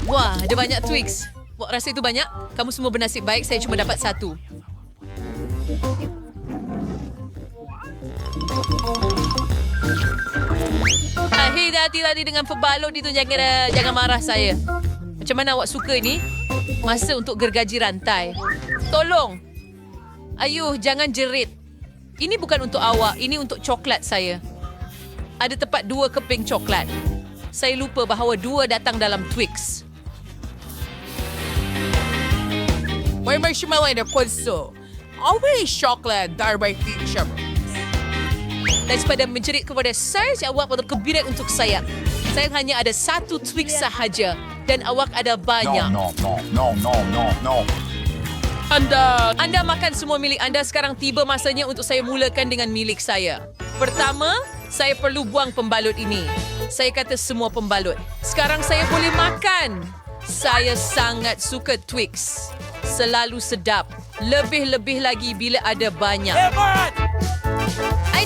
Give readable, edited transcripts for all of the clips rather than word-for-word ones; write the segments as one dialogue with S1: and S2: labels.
S1: Wah, ada banyak Twix. Buat rasa itu banyak? Kamu semua bernasib baik, saya cuma dapat satu. Hati-hati dengan pembalut itu. Jangan marah saya. Macam mana awak suka ni? Masa untuk gergaji rantai. Tolong. Ayuh, jangan jerit. Ini bukan untuk awak. Ini untuk coklat saya. Ada tepat 2 keping coklat. Saya lupa bahawa 2 datang dalam Twix.
S2: May marshmallow na pulso. Always chocolate, darbay teacher.
S1: Daripada menjerit kepada saya, awak berkebirat untuk saya. Saya hanya ada 1 Twix sahaja. Dan awak ada banyak.
S3: No.
S1: Anda makan semua milik anda. Sekarang tiba masanya untuk saya mulakan dengan milik saya. Pertama, saya perlu buang pembalut ini. Saya kata semua pembalut. Sekarang saya boleh makan. Saya sangat suka Twix. Selalu sedap. Lebih-lebih lagi bila ada banyak.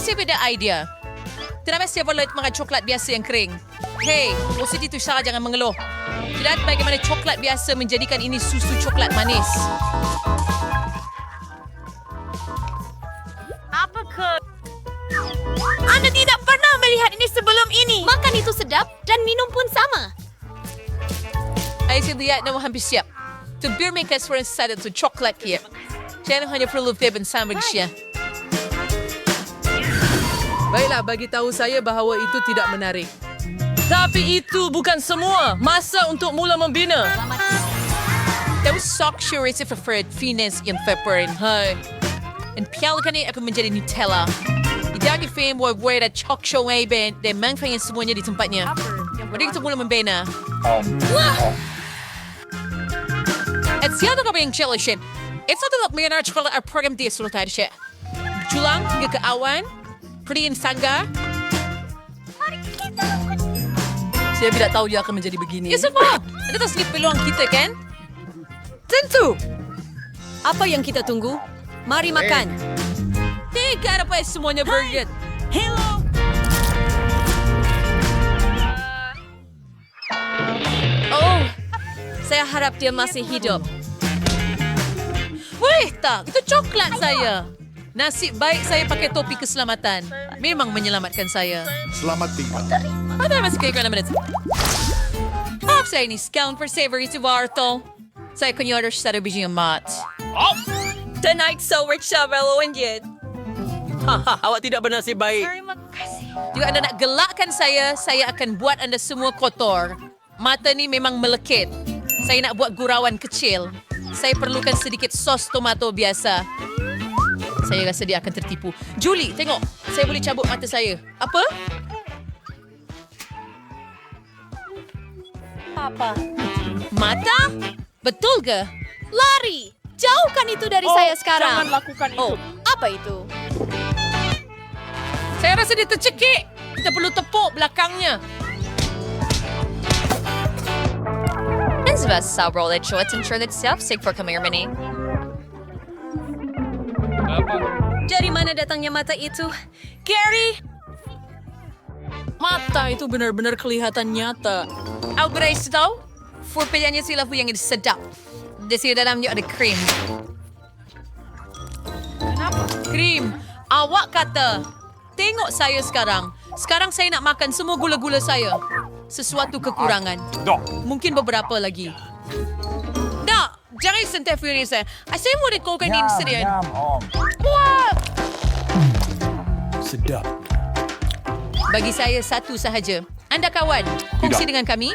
S1: Saya beda idea. Kenapa saya boleh makan coklat biasa yang kering? Hei, positi tu Sarah jangan mengeluh. Lihat bagaimana coklat biasa menjadikan ini susu coklat manis.
S4: Apa ke? Anda tidak pernah melihat ini sebelum ini. Makan itu sedap dan minum pun sama.
S1: Saya lihat nama hampir siap. Tu bir makers for inside tu coklat kia. Saya hanya perlu bebek sandwichnya.
S2: Baiklah, bagi tahu saya bahawa itu tidak menarik.
S1: Tapi itu bukan semua. Masa untuk mula membina. That was sok sure if preferred finance in February. Hai. And pialakan ini akan menjadi Nutella. Tidak fame where the chalk show ben dan mangfangin semuanya di tempatnya. Mari kita mula membina. At siapa kau yang challenge? It's not that me and our program dia sudah tadi siya. Julang hingga ke awan. Priin sangga.
S2: Saya tidak tahu dia akan menjadi begini.
S1: Ya semua. Ada tak sedikit peluang kita kan?
S5: Tentu. Apa yang kita tunggu? Mari makan.
S1: Tiga apa semuanya brilliant.
S5: Hello.
S1: Oh,
S5: Saya harap dia masih hidup.
S1: weh tak. Itu coklat saya. Nasib baik saya pakai topi keselamatan. Memang menyelamatkan saya.
S3: Selamat tinggal.
S1: Ada masih kaya kerana menit. Maaf saya ini scone for savory si Varto. Saya akan order sa biji ng mat.
S5: Tonight so rich siya, Velowendian.
S2: Awak tidak bernasib baik.
S1: Jika anda nak gelakkan saya akan buat anda semua kotor. Mata ni memang melekit. Saya nak buat gurauan kecil. Saya perlukan sedikit sos tomato biasa. Saya rasa dia akan tertipu. Julie, tengok. Saya boleh cabut mata saya. Apa?
S4: Apa?
S1: Mata? Betul ke?
S4: Lari! Jauhkan itu dari saya sekarang.
S2: Jangan lakukan itu.
S4: Oh, apa itu?
S1: Saya rasa dia tercekik. Kita perlu tepuk belakangnya.
S6: Nazва собрала отчет иншурance self-sick for Kamirmini.
S5: Dari mana datangnya mata itu? Gary!
S2: Mata itu benar-benar kelihatan nyata.
S1: Guys tahu? Pilihannya sila po yang sedap. Di dalamnya ada krim. Kenapa? Krim. Awak kata, tengok saya sekarang. Sekarang saya nak makan semua gula-gula saya. Sesuatu kekurangan. Mungkin beberapa lagi. Nak, jangan sentuh fury saya. Saya mau dikokan ini sendirian. Wah!
S3: Sedap.
S1: Bagi saya satu sahaja. Anda kawan, kongsi dengan kami.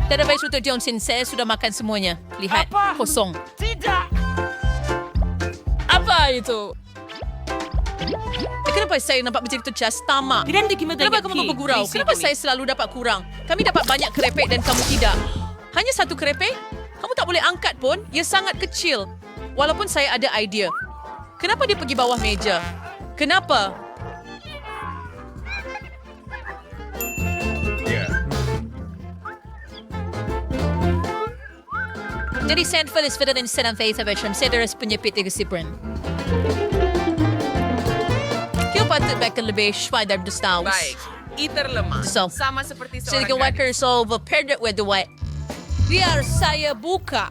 S1: Tidak baik untuk Johnson, saya sudah makan semuanya. Lihat, kosong.
S2: Tidak. Apa itu?
S1: Kenapa saya nampak macam itu cas tamak? Kenapa kamu bergurau? Kenapa saya selalu dapat kurang? Kami dapat banyak kerepek dan kamu tidak. Hanya satu kerepek? Kamu tak boleh angkat pun. Ia sangat kecil. Walaupun saya ada idea. Kenapa dia pergi bawah meja? Kenapa? Jadi Sandford is fitted in set and face of it from Cedrus penyepit di Sibrin. Kaya patut back lebih schweider dos taus.
S2: Baik. iterlemah.
S1: So,
S2: Sama seperti
S1: Silicon
S2: seorang gadis.
S1: worker solve paired with the white. Biar saya buka.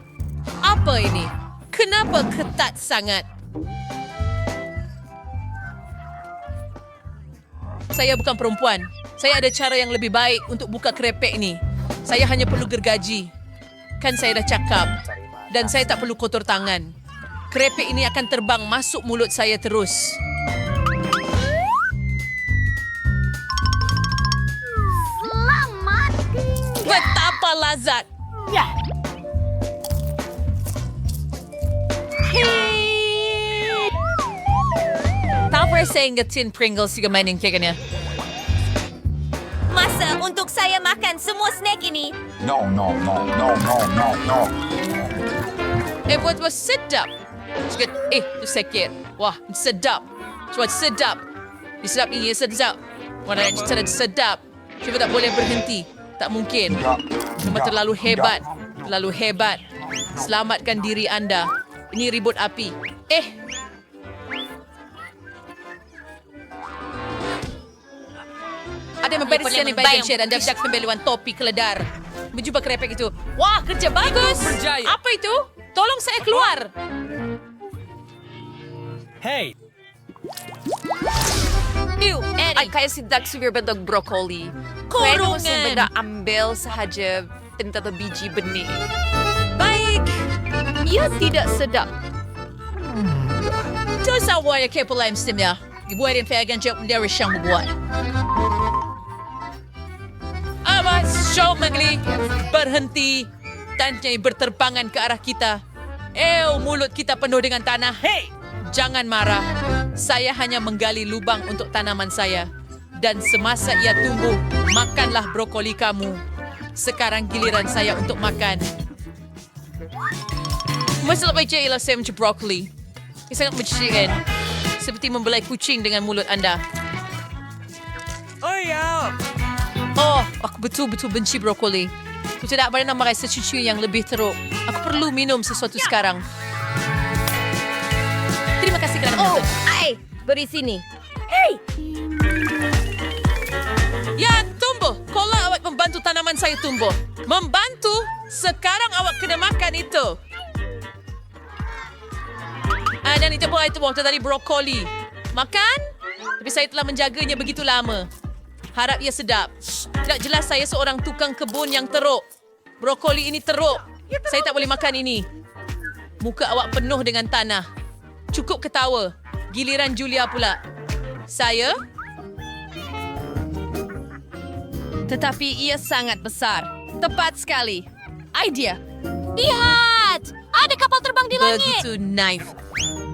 S1: Apa ini? Kenapa ketat sangat? Saya bukan perempuan. Saya ada cara yang lebih baik untuk buka kerepek ini. Saya hanya perlu gergaji. Kan saya dah cakap. Dan saya tak perlu kotor tangan. Kerepek ini akan terbang masuk mulut saya terus. Betapa lazat. Tapos saya ingetin Pringles juga mainin kekannya.
S4: Masa untuk saya makan semua snack ini.
S3: No, no, no, no, no, no, no.
S1: Buat sedap. Cakap, tu sakit. Wah, sedap. Buat sedap. Sedap ini sedap. Mana yang cara sedap. Cuba tak boleh berhenti. Tak mungkin. Cuma terlalu hebat. Terlalu hebat. Selamatkan diri anda. Ini ribut api. Ada yang membereskan yang baik dan share. Anda bisa pembeluan topi keledar. Berjumpa kerepek itu. Wah, kerja bagus.
S2: berjaya.
S1: Apa itu? Tolong saya keluar.
S7: Hey,
S6: Ew, Eddie. Kaya sidak subir bentuk brokoli. Pwede mo sa benda ambil sahaja tentang biji benih.
S1: Baik.
S6: Ia tidak sedap.
S1: Ito sa waya kaya pula yung steam niya. Ibuhay rin fagan siya kung dari siyang mabuhat. Ama, show magli. Berhenti. Tanya'y berterbangan ke arah kita. Mulut kita penuh dengan tanah. Hey! Jangan marah. Saya hanya menggali lubang untuk tanaman saya. Dan semasa ia tumbuh, makanlah brokoli kamu. Sekarang giliran saya untuk makan. Mas lebih je ialah saya macam brokoli. Ia sangat menjijikan. Seperti membelai kucing dengan mulut anda.
S2: Oh ya.
S1: Oh, aku betul-betul benci brokoli. Aku tidak pernah makan sesuatu yang lebih teruk. Aku perlu minum sesuatu sekarang. Terima kasih kerana menonton.
S4: Beri sini.
S1: Ya, tumbuh. Kalau awak membantu tanaman saya tumbuh. Membantu? Sekarang awak kena makan itu. Dan itu tadi brokoli. Makan? Tapi saya telah menjaganya begitu lama. Harap ia sedap. Tidak jelas saya seorang tukang kebun yang teruk. Brokoli ini teruk. Saya tak boleh makan ini. Muka awak penuh dengan tanah. Cukup ketawa. Giliran Julia pula. Saya?
S4: Tetapi ia sangat besar. Tepat sekali. Idea. Lihat! Ada kapal terbang di langit.
S1: Begitu knife.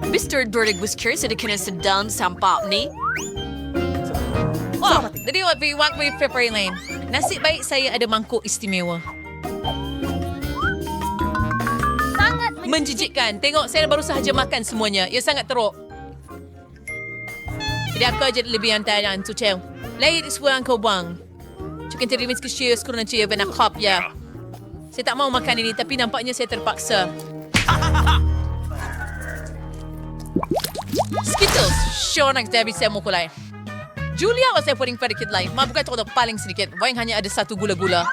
S6: Mr. Burdig was curious at kena sedang sampap ni.
S1: Wah, jadi wak with pepper lane. Nasib baik saya ada mangkuk istimewa.
S4: Sangat
S1: Menjijikkan. Tengok saya baru sahaja makan semuanya. Ia sangat teruk. Jadi aku aja lebih hantaran tu cel. Lain sebuah kau buang. Cukup terima kasih sekurang cia bena kop ya. Saya tak mau makan ini tapi nampaknya saya terpaksa. Skittles. Sure nak Debbie saya mau kulai. Julia was saya putting pada kid lain. Mabukan tu paling sedikit. Wang hanya ada satu gula-gula.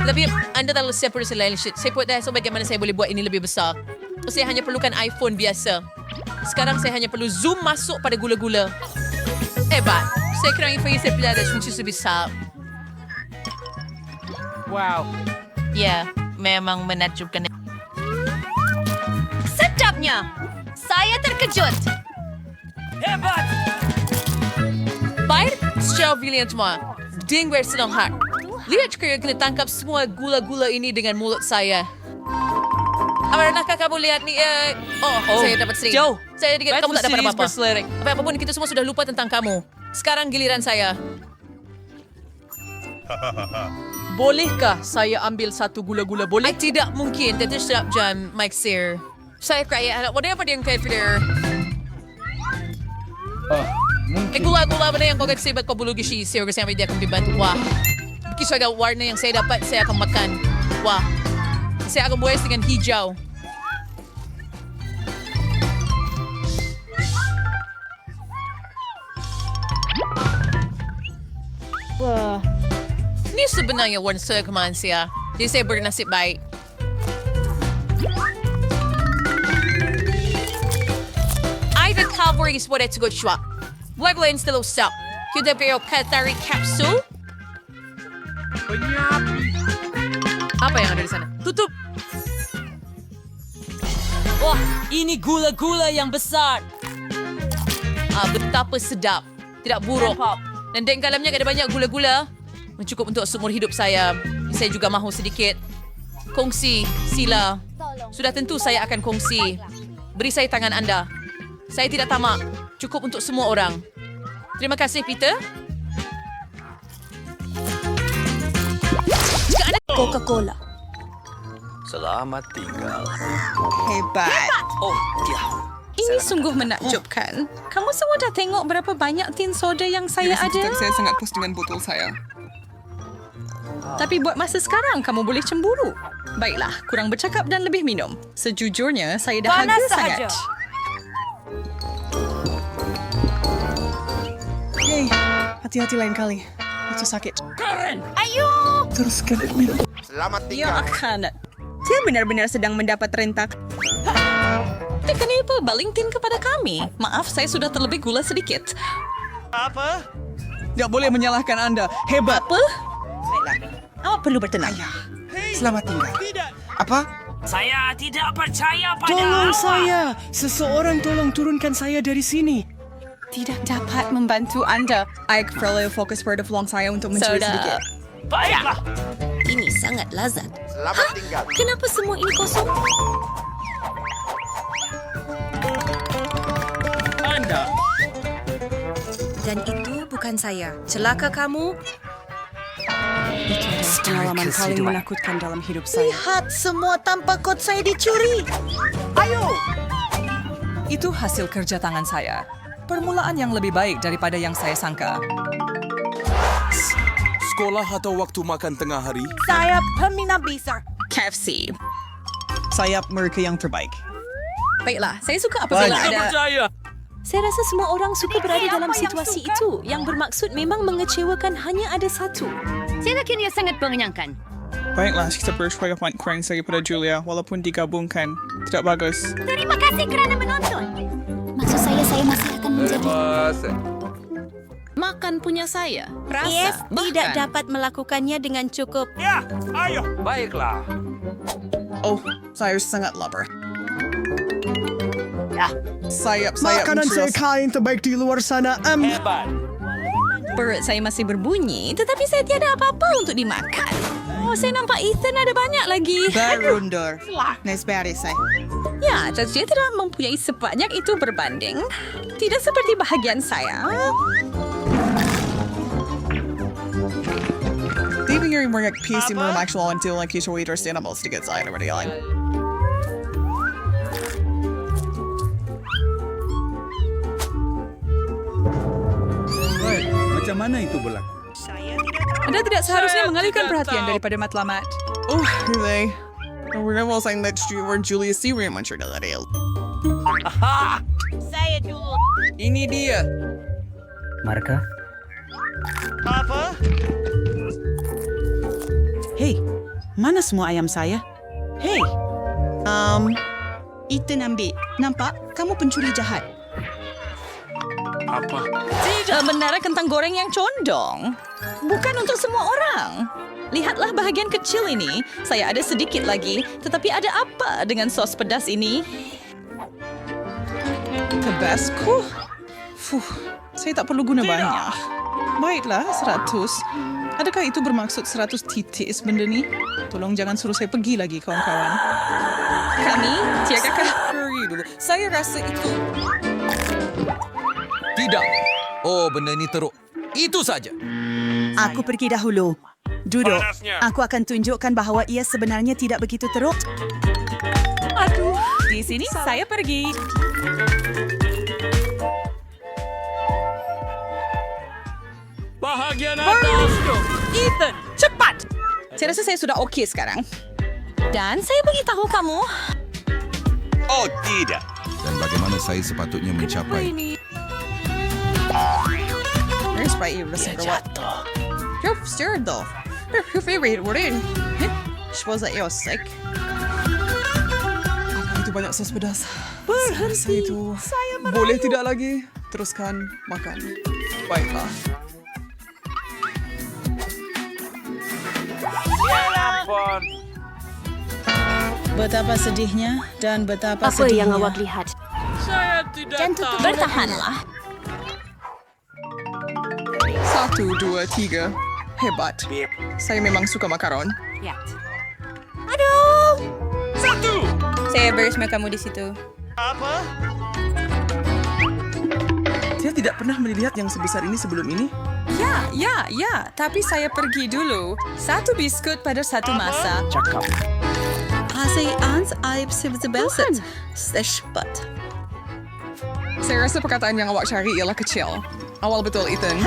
S1: Tapi anda terlalu separate selain shit. Saya buat dah so bagaimana saya boleh buat ini lebih besar. Saya hanya perlukan iPhone biasa. Sekarang saya hanya perlu zoom masuk pada gula-gula. Hebat. Saya kira info saya pilih ada fungsi sebesar.
S2: Wow.
S1: Ya, memang menakjubkan.
S4: sedapnya. Saya terkejut.
S7: hebat!
S1: Baik, secara bilion semua. Ding bersenang hati. Lihat saya kena tangkap semua gula-gula ini dengan mulut saya. Pernahkah kamu lihat ni? Saya dapat sering.
S2: Jauh.
S1: Saya dikit kamu tak dapat apa-apa.
S2: Berselering.
S1: Apapun kita semua sudah lupa tentang kamu. Sekarang giliran saya.
S2: Bolehkah saya ambil satu gula-gula? Boleh?
S1: Tidak mungkin. Tidak sedap jam, Mike Sear. Saya kaya. Whatever yang kaya filter. Gula-gula apa yang kau kasi ba't kau bulu gishi? Sear kasi ang idea kong bibantu. Wah. Kisah agak warna yang saya dapat, saya akan makan. Wah. Saya akan buhay dengan hijau. Ini sebenarnya warna kemanusia. Jadi saya bernasib baik. I the cavalry is what to go shop. Waglain still stop. Kita beri Qatari capsule.
S2: Apa yang ada di sana? Tutup!
S8: Wah, ini gula-gula yang besar.
S1: Betapa sedap. Tidak buruk. Dan di dalamnya ada banyak gula-gula. Cukup untuk seumur hidup saya. Saya juga mahu sedikit. Kongsi, sila. Sudah tentu saya akan kongsi. Beri saya tangan anda. Saya tidak tamak. Cukup untuk semua orang. Terima kasih, Peter.
S5: Coca-Cola.
S7: Selamat tinggal.
S9: Hebat.
S7: Oh, dia.
S9: Ini sungguh menakjubkan. Kamu semua dah tengok berapa banyak tin soda yang saya ada?
S10: Saya sangat puas dengan botol saya.
S9: Tapi buat masa sekarang, kamu boleh cemburu. Baiklah, kurang bercakap dan lebih minum. Sejujurnya, saya dahaga sangat.
S10: Yay, hati-hati lain kali. Itu sakit.
S9: Ya akan. Dia benar-benar sedang mendapat rentak. Kenapa baling tin kepada kami? Maaf, saya sudah terlebih gula sedikit.
S10: Tidak boleh menyalahkan Anda. Hebat.
S9: Apa? Baiklah, awak perlu bertenang.
S10: Selamat tinggal. Apa?
S7: Saya tidak percaya pada
S10: Tolong
S7: awak.
S10: saya. Seseorang tolong turunkan saya dari sini.
S9: Tidak dapat membantu Anda.
S10: Ike perlu fokus pada peluang saya untuk mencuri
S9: Soda.
S10: sedikit.
S7: Baiklah.
S5: Ini sangat lazat. Kenapa semua ini kosong?
S7: Anda.
S5: Dan itu bukan saya. Celaka kamu.
S10: Pengalaman paling menakutkan dalam hidup saya.
S9: Lihat, semua tanpa kod saya dicuri.
S2: Itu hasil kerja tangan saya. Permulaan yang lebih baik daripada yang saya sangka.
S11: Sekolah atau waktu makan tengah hari?
S9: Saya peminat besar. KFC.
S10: Sayap mereka yang terbaik.
S9: Baiklah, saya suka apabila
S7: Tidak
S9: ada...
S7: percaya.
S5: Saya rasa semua orang suka berada dalam situasi itu. Yang bermaksud memang mengecewakan hanya ada satu.
S4: Saya yakin ia sangat mengenyangkan.
S10: Baiklah, kita bersuara kurang saya pada Julia. Walaupun digabungkan, tidak bagus.
S4: Terima kasih kerana menonton.
S5: Maksud saya masih akan menjadi...
S9: Makan punya saya. Rasa.
S5: Yes, tidak
S9: Bahkan.
S5: dapat melakukannya dengan cukup.
S7: Ya, ayo. Baiklah.
S10: Oh, saya sangat lapar. Sayap
S11: Makanan saya yang terbaik di luar sana.
S7: Hebat.
S9: Perut saya masih berbunyi, tetapi saya tiada apa-apa untuk dimakan. Oh, saya nampak Ethan ada banyak lagi.
S10: Berundur. Nesbari saya.
S9: Ya, jadi dia tidak mempunyai sebanyak itu berbanding. Tidak seperti bahagian saya.
S10: Leaving your banyak PC room actual until like you should wait or stand up sedikit saya already like.
S11: Macam mana itu berlaku?
S2: Anda tidak seharusnya mengalihkan perhatian daripada matlamat.
S10: Oh, really? We're gonna say that you were Julius C. Raymond dari.
S2: Ini dia.
S7: Marka?
S12: Hei, mana semua ayam saya? Hei, Ethan ambil. Nampak? Kamu pencuri jahat.
S11: Apa?
S9: Tidak benar kentang goreng yang condong. Bukan untuk semua orang. Lihatlah bahagian kecil ini. Saya ada sedikit lagi. Tetapi ada apa dengan sos pedas ini?
S10: Tabasco? Fuh, saya tak perlu guna banyak. Baiklah, 100. Adakah itu bermaksud 100 titik benda ni? Tolong jangan suruh saya pergi lagi, kawan-kawan.
S9: Kami, tiadakah...
S2: Hurry dulu. Saya rasa itu...
S11: Tidak. Oh, benda ini teruk. Itu saja.
S12: Aku pergi dahulu. Duduk. Aku akan tunjukkan bahawa ia sebenarnya tidak begitu teruk.
S9: Aduh, di sini saya pergi.
S7: Bahagian atas.
S9: Ethan, cepat! Saya rasa saya sudah okey sekarang. Dan saya beritahu kamu...
S11: Oh, tidak.
S3: Dan bagaimana saya sepatutnya mencapai
S10: Where's my ear? Listen to what? stir though. Her favorite word. Was that your sick? Itu banyak sos pedas. Saya itu boleh tidak lagi. Teruskan makan. Baiklah.
S9: Betapa sedihnya dan betapa
S5: Apa
S9: sedihnya.
S5: yang awak lihat?
S7: Saya tidak tahu.
S9: Bertahanlah.
S10: 1, 2, 3. Hebat. Saya memang suka makaron.
S9: Saya bersama kamu di situ.
S10: Saya tidak pernah melihat yang sebesar ini sebelum ini.
S2: Ya. Tapi saya pergi dulu. 1 biskut pada 1 masa.
S7: Cakap.
S9: Saya aib sebesar seshbat.
S10: Saya rasa perkataan yang awak cari ialah kecil. Awal betul, Ethan.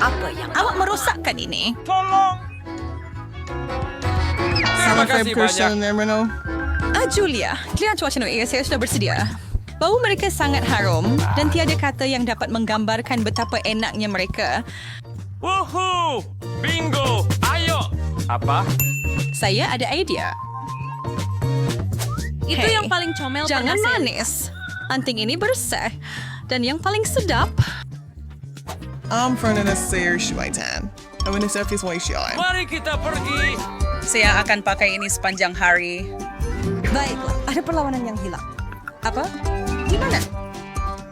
S9: Apa yang awak merosakkan ini?
S7: Tolong. Terima kasih banyak.
S9: Julia, lihat cuaca Noe. Saya sudah bersedia. Bau mereka sangat harum dan tiada kata yang dapat menggambarkan betapa enaknya mereka.
S7: Woohoo! Bingo! Ayo! Apa?
S9: Saya ada idea.
S4: Itu
S9: Hey,
S4: yang paling comel
S9: Jangan
S4: pernah saya
S9: manis. Anting ini bersih. Dan yang paling sedap,
S10: Fernanda Sayer Shuaitan. Awak Selfie Shuaitan.
S7: Mari kita pergi.
S12: Saya akan pakai ini sepanjang hari.
S9: baiklah. Ada perlawanan yang hilang. Apa? Di mana?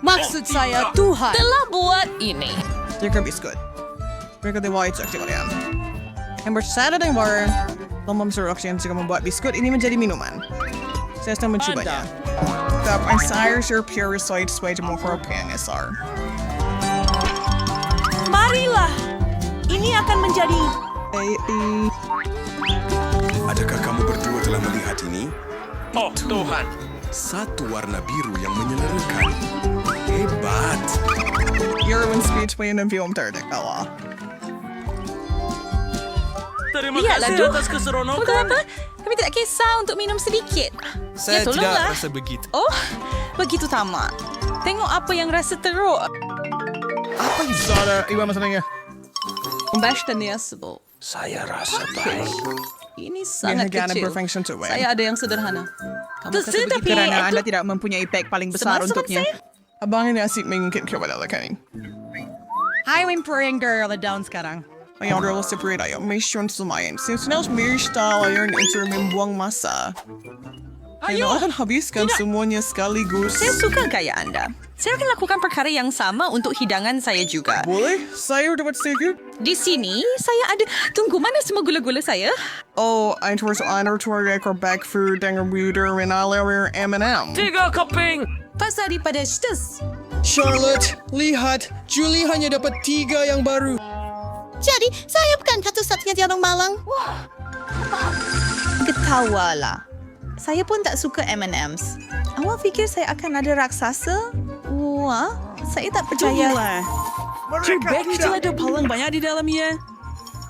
S4: Maksud saya Tuhan telah buat ini.
S10: Jika biskut. Mereka diwai cek di kalian. Yang bersada dengan bar, Lomba Instruction jika membuat biskut ini menjadi minuman. Saya sedang mencobanya. Tapi saya sure pure soy sesuai dengan yang besar.
S5: Marilah. Ini akan menjadi
S3: Adakah kamu berdua telah melihat ini?
S7: Oh, Tuhan.
S3: Satu warna biru yang menyelerakan. Hebat.
S10: Irwin speech way ng film terdekala.
S7: Terima
S9: Lihatlah,
S7: kasih
S9: Duh.
S7: atas
S9: Untuk
S7: keseronokan.
S9: apa? Kami tidak kisah untuk minum sedikit.
S11: Saya tidak
S9: tolonglah.
S11: rasa begitu.
S9: Oh, begitu tamat. Tengok apa yang rasa teruk.
S10: Sada, iba masalahnya.
S9: Basta niya sebo.
S7: Saya rasa baik.
S9: Ini sangat
S10: Gana
S9: kecil.
S10: perfection to win.
S9: Saya ada yang sederhana. Kamu kata begitu.
S10: Karena Anda tidak mempunyai pack paling besar
S9: Sebab
S10: untuknya. Abang ini asik mengungkit kepada kaning.
S12: Hi, Whimpering Girl. Down sekarang.
S10: Ayang girl separate ayo. Mission sumayan. Since now mirror style ayon untuk membuang masa. Ayo akan habiskan semuanya sekaligus.
S9: Saya suka gaya Anda. Saya akan lakukan perkara yang sama untuk hidangan saya juga.
S10: Boleh? Saya dapat sedikit?
S9: Di sini, saya ada... Tunggu, mana semua gula-gula saya?
S10: Oh, ein towards honor toward ekor back food dengan reader menalawer M&M.
S7: 3 keping.
S9: Pasal daripada stes.
S11: Charlotte, lihat. Julie hanya dapat 3 yang baru.
S9: Jadi, saya bukan satu-satunya di orang malang. Ketawalah. Saya pun tak suka M&M's. Awak fikir saya akan ada raksasa? Wah, saya tak percaya.
S12: Bag itu ada paling banyak di dalamnya.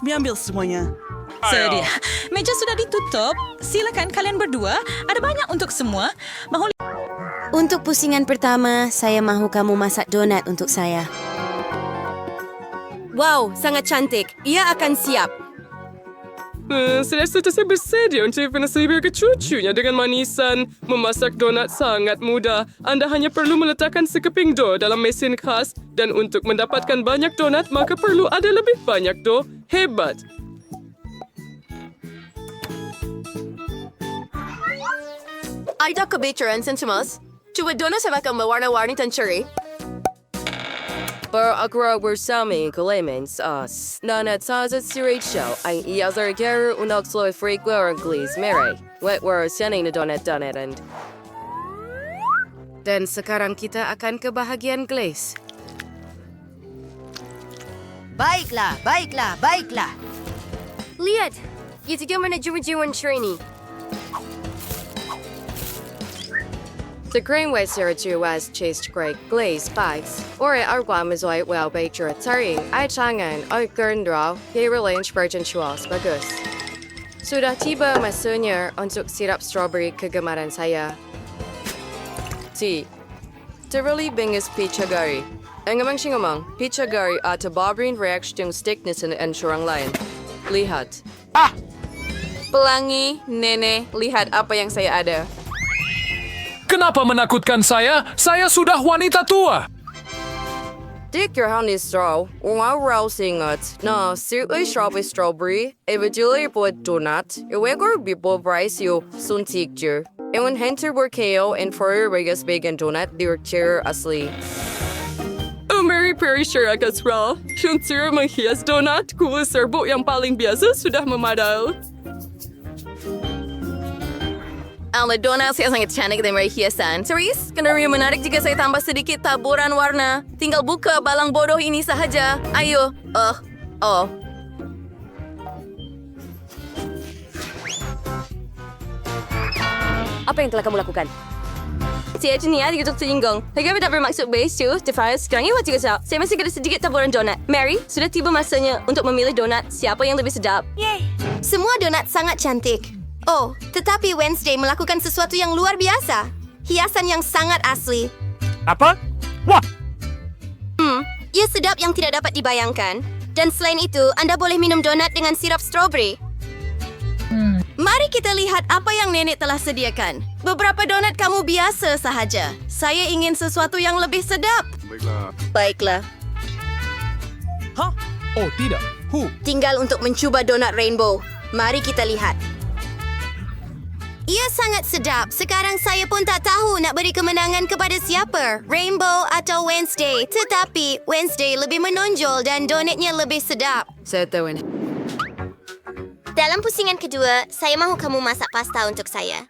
S12: Ambil semuanya.
S9: Sedia. Meja sudah ditutup. Silakan kalian berdua. Ada banyak untuk semua. Mahu
S5: Untuk pusingan pertama, saya mahu kamu masak donat untuk saya. Wow, sangat cantik. Ia akan siap.
S13: Saya bersedia untuk menasibir ke cucunya dengan manisan. Memasak donat sangat mudah. Anda hanya perlu meletakkan sekeping dough dalam mesin khas. Dan untuk mendapatkan banyak donat, maka perlu ada lebih banyak dough. Hebat!
S4: Ada kebetulan sentumas. Cuba donat saya akan berwarna-warni dan ceri. Berakhir bersama Clement Sauce. Donat sauce show ay iazar geru unog sloy freak wearing glaze mere. Wet were sending the donat and. Dan sekarang kita akan ke bahagian glaze.
S5: Baiklah.
S4: Lihat, itu gimana jumlah-jumlah training. The Greenway Series was chased great glaze bites. Ore arwam is white well baker taring ay changan ay gerndraw kay relange virgin chuas bagus. Sudah tiba masunya untuk sirap strawberry kegemaran saya. T. The really bingus peach agari. Ang amang singamang, pizza gari at tababrin reaction stick ni sa orang lain. Lihat. Pelangi, Nene, lihat apa yang saya ada.
S7: Kenapa menakutkan saya? Saya sudah wanita tua.
S4: Dick your honey straw, wow singot. No, sirui strawberry, eventually put donut, iwegor bibo rice you, suntik jer. Ewan henter workeo and for Vegas bacon donut, dear chair asli.
S13: Mary Perry sure agak raw. Yung sira menghias donut, kulit serbuk yang paling biasa sudah memadai.
S4: Ang donut saya sangat cantik dan berhiasan. Serius? Kenapa menarik jika saya tambah sedikit taburan warna? Tinggal buka balang bodoh ini sahaja. Ayo.
S14: Apa yang telah kamu lakukan? Saya jenis di YouTube singgung. Saya tidak bermaksud besu, tetapi sekarang ini waktu kesal. Saya masih ada sedikit taburan donat. Mary, sudah tiba masanya untuk memilih donat siapa yang lebih sedap.
S15: Yeay. Semua donat sangat cantik. Oh, tetapi Wednesday melakukan sesuatu yang luar biasa. Hiasan yang sangat asli.
S7: Apa? Wah!
S15: Ia sedap yang tidak dapat dibayangkan. Dan selain itu, Anda boleh minum donat dengan sirap strawberry. Mari kita lihat apa yang nenek telah sediakan. Beberapa donat kamu biasa sahaja. Saya ingin sesuatu yang lebih sedap. Baiklah.
S11: Hah? Oh, tidak.
S15: Tinggal untuk mencuba donat rainbow. Mari kita lihat. Ia sangat sedap. Sekarang saya pun tak tahu nak beri kemenangan kepada siapa, Rainbow atau Wednesday. Tetapi Wednesday lebih menonjol dan donatnya lebih sedap.
S4: Saya tahu ini.
S15: Dalam pusingan kedua, saya mahu kamu masak pasta untuk saya.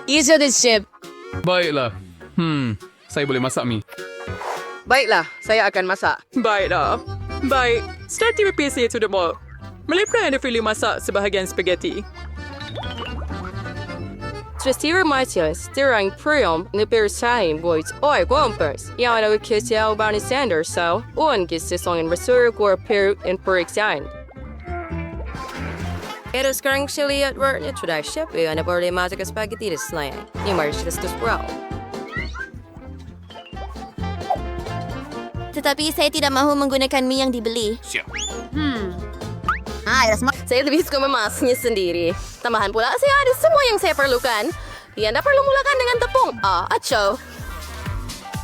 S6: Easier this ship.
S13: Baiklah. Saya boleh masak mie.
S4: Baiklah, saya akan masak.
S13: Baiklah. Baik. Start PC itu demo. Melihat Anda pilih masak sebahagian spaghetti.
S4: Tresira Matias, tirang priom, nipirsahin boys, oi guampers. Yang ada kisah Bernie Sanders, so, kisah song in Resur, Gor Peru, and Periksain. Pero sekarang saya lihat warnanya sudah siap ya, Anda boleh masak spaghetti di selain. Ini mari kita sprout.
S15: Tetapi saya tidak mahu menggunakan mie yang dibeli.
S7: Siap.
S4: Saya lebih suka memasaknya sendiri. Tambahan pula, saya ada semua yang saya perlukan. Anda perlu mulakan dengan tepung. Aco.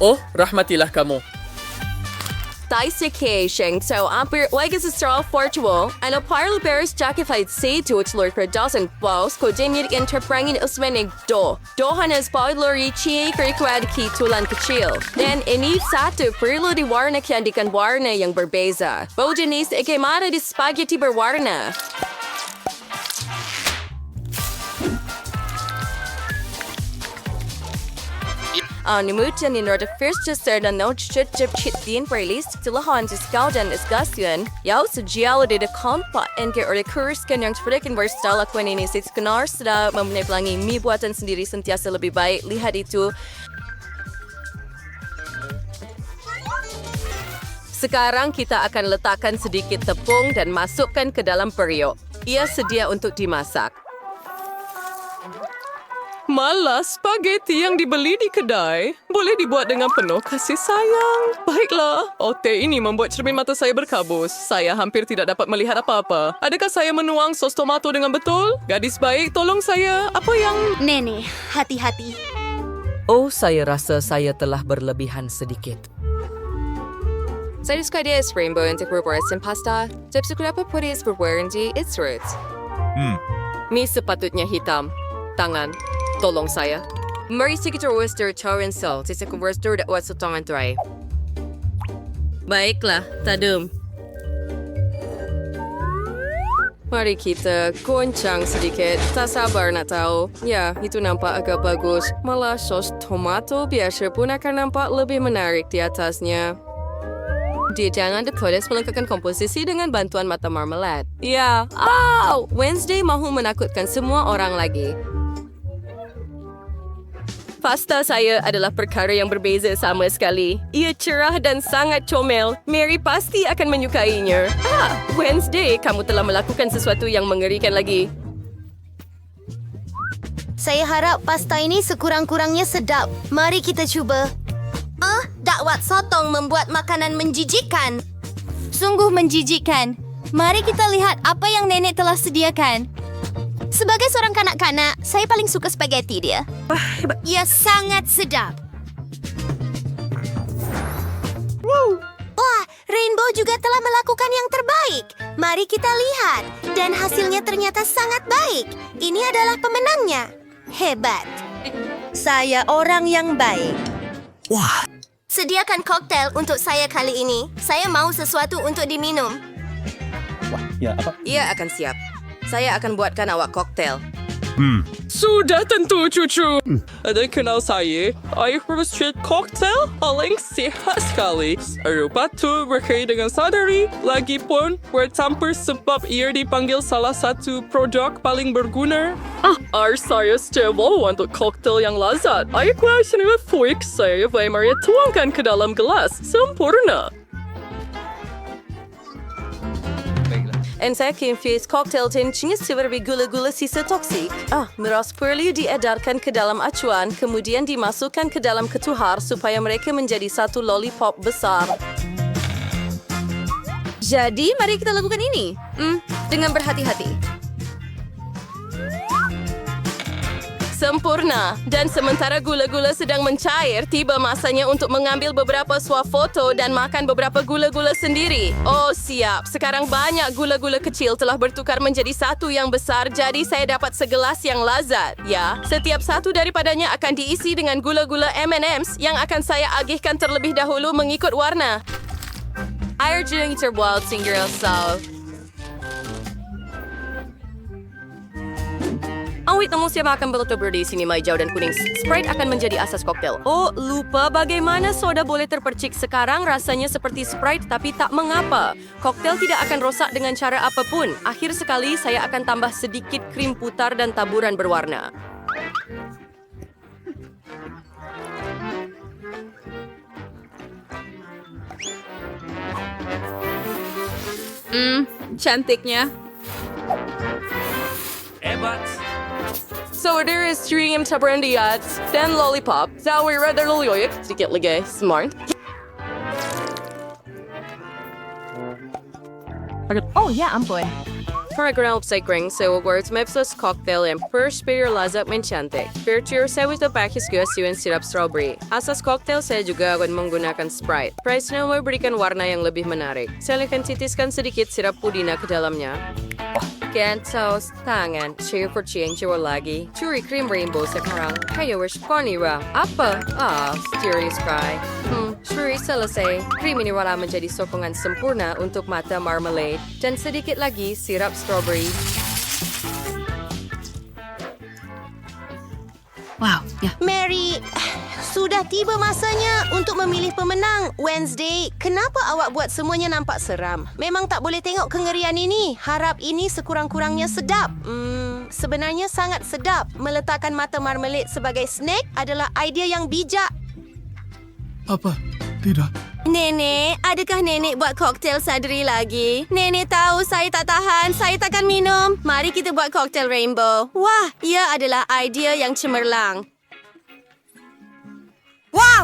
S16: Oh, rahmatilah kamu.
S4: Dissecation, so hampir lagi secara virtual, ano para bears jacket say to its lord for dozen balls, ko dimir interprangin usmenig do. Dohanas paudlori chie krikwad ki tulan kecil. Dan ini satu perlu diwarna dikan warna yang berbeza. Bojanis ikemara di spaghetti berwarna. Nimutan in order first just start a note chit din playlist tilahan just kaudan discussion. Yau sejialo de kompa and get order kurskan yang freaking versatile aku ini six kenar sudah mempunyai pelangi mie buatan sendiri sentiasa lebih baik. Lihat itu. Sekarang kita akan letakkan sedikit tepung dan masukkan ke dalam periuk. Ia sedia untuk dimasak.
S13: Malas spaghetti yang dibeli di kedai boleh dibuat dengan penuh kasih sayang. Baiklah, teh ini membuat cermin mata saya berkabus. Saya hampir tidak dapat melihat apa-apa. Adakah saya menuang sos tomato dengan betul? Gadis baik, tolong saya. Apa yang...
S15: Nenek, hati-hati.
S16: Oh, saya rasa saya telah berlebihan sedikit.
S4: Saya suka dia rainbow untuk berbuatan pasta. Tapi kenapa putih berwarna its roots? Mie sepatutnya hitam. Tangan. Tolong saya. Mari kita Worcester Torrent Salt. Isa kong Worcester dapat sa tangan dry. Baiklah, tadum. Mari kita goncang sedikit. Tak sabar nak tahu. Ya, itu nampak agak bagus. Malah sos tomato biasa pun akan nampak lebih menarik di atasnya. Dia jangan dipoles melengkapkan komposisi dengan bantuan mata marmalade. Ya, Wednesday mahu menakutkan semua orang lagi. Pasta saya adalah perkara yang berbeza sama sekali. Ia cerah dan sangat comel. Mary pasti akan menyukainya. Wednesday, kamu telah melakukan sesuatu yang mengerikan lagi.
S15: Saya harap pasta ini sekurang-kurangnya sedap. Mari kita cuba. Dakwat sotong membuat makanan menjijikkan. Sungguh menjijikkan. Mari kita lihat apa yang nenek telah sediakan. Sebagai seorang kanak-kanak, saya paling suka spaghetti dia. Ia sangat sedap. Wah, Rainbow juga telah melakukan yang terbaik. Mari kita lihat. Dan hasilnya ternyata sangat baik. Ini adalah pemenangnya. Hebat. Saya orang yang baik.
S3: Wah.
S15: Sediakan koktail untuk saya kali ini. Saya mau sesuatu untuk diminum.
S6: Ia akan siap. Saya akan buatkan awak koktail.
S13: Sudah tentu, cucu. Ada yang kenal saya. Saya berbuat koktail paling sehat sekali. Eropa tu berkait dengan sadari. Lagipun bercampur sebab ia dipanggil salah satu produk paling berguna. Saya stable untuk koktail yang lazat. Saya kuat senang fuik saya Maria tuangkan ke dalam gelas. Sempurna.
S14: Dan saya infuse koktail tencinya seperti gula-gula sisa toksik. Miras perlu diedarkan ke dalam acuan, kemudian dimasukkan ke dalam ketuhar supaya mereka menjadi satu lollipop besar.
S15: Jadi, mari kita lakukan ini. Dengan berhati-hati.
S14: Sempurna. Dan sementara gula-gula sedang mencair, tiba masanya untuk mengambil beberapa swafoto dan makan beberapa gula-gula sendiri. Oh, siap. Sekarang banyak gula-gula kecil telah bertukar menjadi satu yang besar, jadi saya dapat segelas yang lazat. Ya, setiap satu daripadanya akan diisi dengan gula-gula M&M's yang akan saya agihkan terlebih dahulu mengikut warna. Air jernih terbuat singgir sal. Awit namun siapa akan bertutur di sini hijau dan kuning. Sprite akan menjadi asas koktail. Oh, lupa bagaimana soda boleh terpercik sekarang rasanya seperti Sprite tapi tak mengapa. Koktail tidak akan rosak dengan cara apapun. Akhir sekali saya akan tambah sedikit krim putar dan taburan berwarna.
S6: Cantiknya.
S13: Hebat.
S14: So there is stream taburan diats, then lollipop. Zawi rather loyoyek, sedikit lagi smart.
S15: Oh, ya ampun.
S14: Paragraph cycling sewa words mepsos cocktail yang perspire lazat mencantik. Virtue saya with the pakis gasian sirap strawberry. Asas cocktail saya juga akan menggunakan Sprite. Price now memberikan warna yang lebih menarik. Saya akan titiskan sedikit sirap pudina ke dalamnya. Gantos, tangan, cheer for change lagi. Curi krim rainbow sekarang. Kayo wish cornira. Apa? Serious cry. Curi selesai. Krim ini wala menjadi sokongan sempurna untuk mata marmalade. Dan sedikit lagi sirap strawberry.
S15: Wow, ya. Mary, sudah tiba masanya untuk memilih pemenang. Wednesday, kenapa awak buat semuanya nampak seram? Memang tak boleh tengok kengerian ini. Harap ini sekurang-kurangnya sedap. Sebenarnya sangat sedap. Meletakkan mata marmalade sebagai snack adalah idea yang bijak.
S7: Apa? Tidak.
S15: Nenek, adakah nenek buat koktail sadri lagi? Nenek tahu saya tak tahan, saya takkan minum. Mari kita buat koktail rainbow. Wah, ia adalah idea yang cemerlang.
S9: Wah!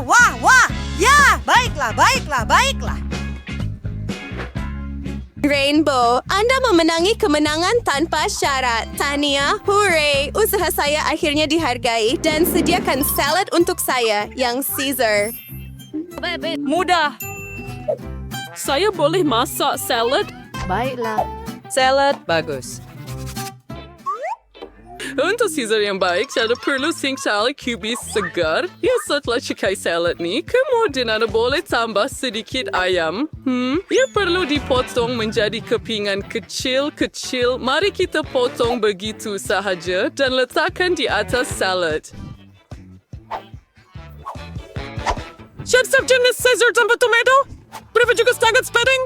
S9: Ya, baiklah.
S14: Rainbow, Anda memenangi kemenangan tanpa syarat. Tahniah, hooray! Usaha saya akhirnya dihargai dan sediakan salad untuk saya yang Caesar.
S13: Mudah. Saya boleh masak salad?
S14: Baiklah. Salad, bagus.
S13: Untuk Caesar yang baik, saya perlu salad kubis segar. Ya, setelah cikai salad ni, kemudian Anda boleh tambah sedikit ayam. Ia perlu dipotong menjadi kepingan kecil-kecil. Mari kita potong begitu sahaja dan letakkan di atas salad. Siap-siap jenis Caesar tanpa tomato? Berapa juga sangat spreading?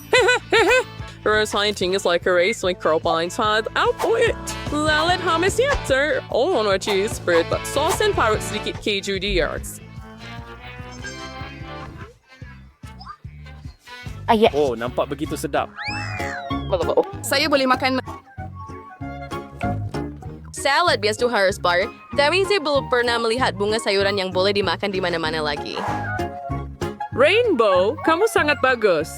S13: Hehehe. Rasanya tinggi like a race like Carlpine Todd. Output. Lalat hummus siap, Oh, no cheese spread, but sauce and parut sedikit keju di yards.
S17: Oh, nampak begitu sedap.
S14: Saya boleh makan salad biasa tu harus bar. Tapi saya belum pernah melihat bunga sayuran yang boleh dimakan di mana-mana lagi.
S13: Rainbow, kamu sangat bagus.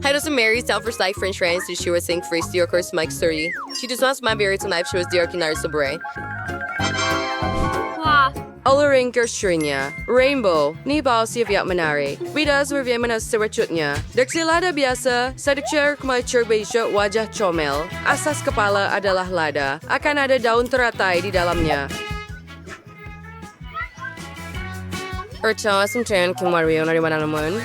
S4: Hai dosa Mary, self for Sly French friends, she was saying free steer course Mike Surrey. She does not my berry tonight, she was dear kinar sobre. Olaring Gershrinya, Rainbow, ni bawah si viat menari. Rida survey mana seracutnya. Deksilada biasa, sedikit kemacur besok wajah comel. Asas kepala adalah lada. Akan ada daun teratai di dalamnya. Percaya sentren kemarin dari mana namun.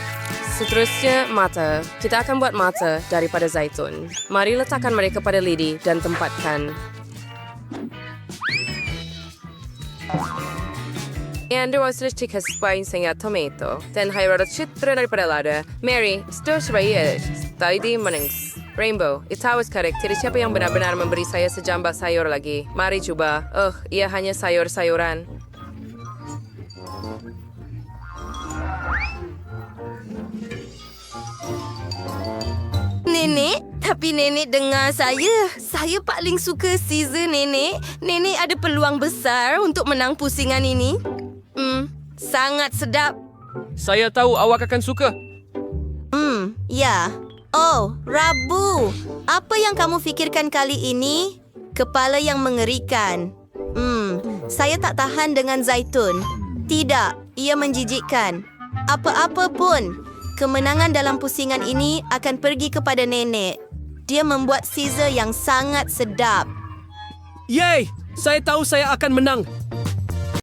S4: Seterusnya, mata. Kita akan buat mata daripada zaitun. Mari letakkan mereka pada lidi dan tempatkan. And was the chicken spine sing tomato. Then hire a chitra daripada lada. Mary, stir sebaik. Tadi menings. Rainbow, itu was correct. Tidak siapa yang benar-benar memberi saya sejambak sayur lagi. Mari cuba. Ia hanya sayur-sayuran.
S15: Nenek, tapi nenek dengar saya. Saya paling suka Caesar, nenek. Nenek ada peluang besar untuk menang pusingan ini. Sangat sedap.
S17: Saya tahu awak akan suka.
S15: Ya. Oh, Rabu. Apa yang kamu fikirkan kali ini? Kepala yang mengerikan. Saya tak tahan dengan zaitun. Tidak, ia menjijikkan. Apa-apa pun. Kemenangan dalam pusingan ini akan pergi kepada nenek. Dia membuat Caesar yang sangat sedap.
S17: Yeay! Saya tahu saya akan menang.